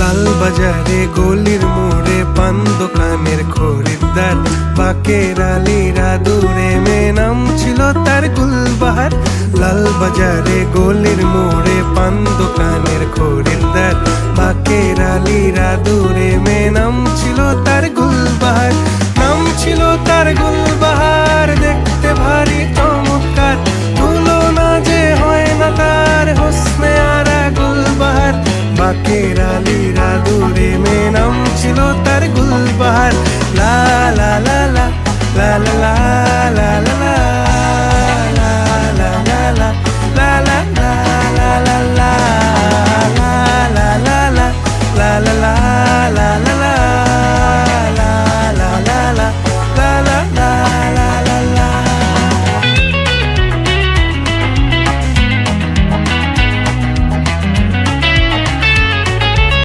লাল বাজারে গলির মোড়ে পান দোকানের খরিদ্দার, বাকের আলীরা দূরে মেয়ে নাম ছিল তার গুলবাহার। লাল বাজারে গলির মোড়ে পান দোকানের খরিদ্দার, বাকের আলীরা দূরে মেয়ে নাম ছিল তার গুলবাহার। নাম ছিল তার গুলবাহার, দেখতে ভারী চমৎকার, তুলনা যে হয় না তার হোসনে আরা গুলবাহার। বাকের আলীরা দূরে মেয়ে নাম ছিল তার গুলবাহার। লা লা লা লা লা লা